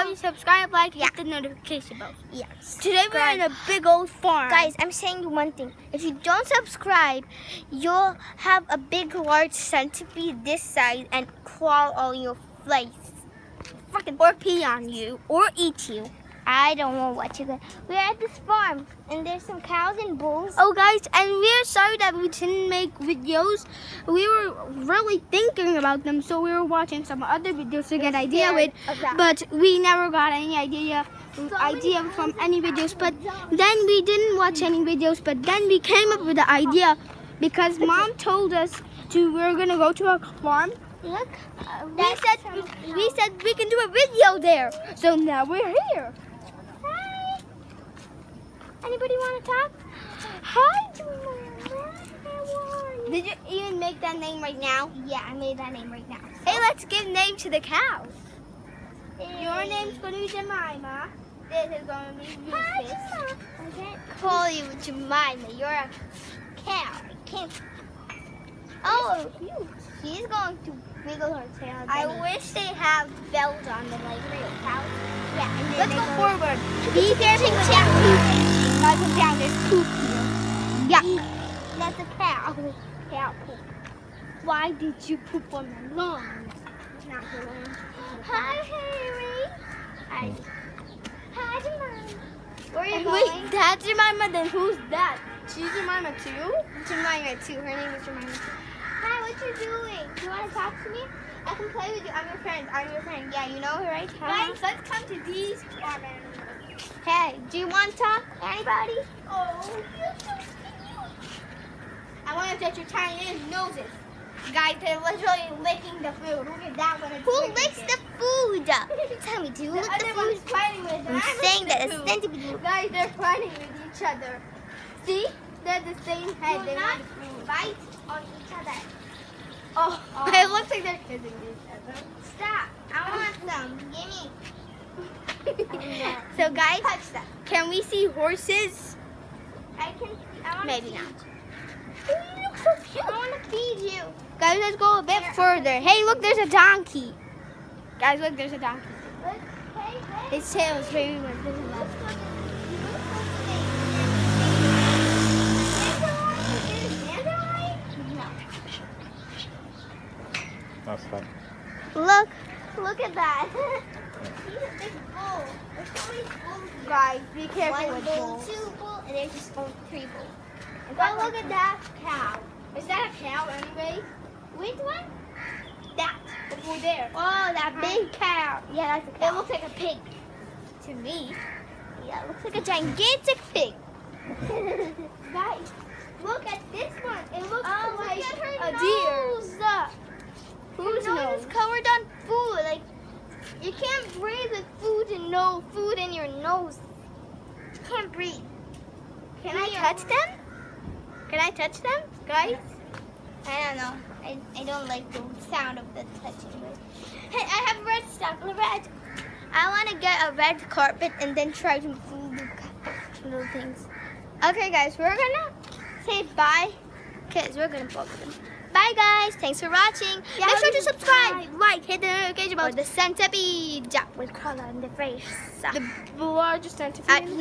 love you. Subscribe, like, hit the notification bell. Yes. Today we're in a big old farm. Guys, I'm saying you one thing. If you don't subscribe, you'll have a big, large centipede this size and crawl all your face. Or pee on you, or eat you. I don't know what you're gonna. We're at this farm, and there's some cows and bulls. Oh, guys, and we're sorry that we didn't make videos. We were really thinking about them, so we were watching some other videos to get idea with, but we never got any idea from any videos. But then we didn't watch any videos, but then we came up with the idea because Mom told us we're gonna go to a farm. Look, we said we can do a video there, so now we're here. Hi. Anybody want to talk? Hi, Jemima. Did you even make that name right now? Yeah, I made that name right now. Hey, let's give name to the cows. Your name's going to be Jemima. This is going to be Rufus. Hi, Jemima. I can't call you Jemima. You're a cow. I can't. Oh, she's going to wiggle her tail. I wish they have bells on them like real cows. Yeah, and let's go forward. Be careful with that poop. Not go down. There's poop here. Yeah. That's a cow. Cow poop. Why did you poop on my lawn? Not your lawn. Hi, Harry. Hi. Hi, Jemima. Where are you Wait, going? that's Jemima, then who's that? She's Jemima too? Jemima too. Her name is Jemima. Hi, what you doing? Do you want to talk to me? I can play with you. I'm your friend. Yeah, you know her, right? Guys, let's come to these farm animals. Hey, do you want to talk? Anybody? Oh, you're so cute. I want to touch your tiny little noses. Guys, they're literally licking the food. Look at that one. Who licks the food? Tell me, do you lick the other one's food? fighting with them. I'm saying that a centipede. Guys, they're fighting with each other. See? They're the same head. Do They not want food. bite on each other. Oh, it looks like they're kissing each other. Stop. I want some. Give me. So guys, Touch that. can we see horses? I can. I want Maybe to not. Oh, you look so cute. I want to feed you. Guys, let's go a bit further. Hey, look, there's a donkey. Guys, look, there's a donkey. Look, hey. Its tail is very much visible. That's fine. Look at that. He's a big bull. There's so many bulls. Guys, be careful One with bull, bulls. two bull, and there's just only three bulls. Oh, look at that cow. Is that a cow anyway? Which one? That. The bull there. Oh, that big cow. Yeah, that's a cow. It looks like a pig. To me. Yeah, it looks like a gigantic pig. Guys, look at this one. It looks like look at her a nose. deer. Whose Her nose? is covered on food. Like, you can't breathe with food and no food in your nose. You can't breathe. Can I touch them? Can I touch them, guys? I don't know. I don't like the sound of the touching. Hey, I have red stuff. Red. I want to get a red carpet and then try to fool the little things. Okay, guys, we're gonna say bye because we're gonna book them. Bye, guys. Thanks for watching. Yeah, Make sure to subscribe. Like, hit the notification bell. Or the centipede. Yeah, with crawler in the face. The largest centipede.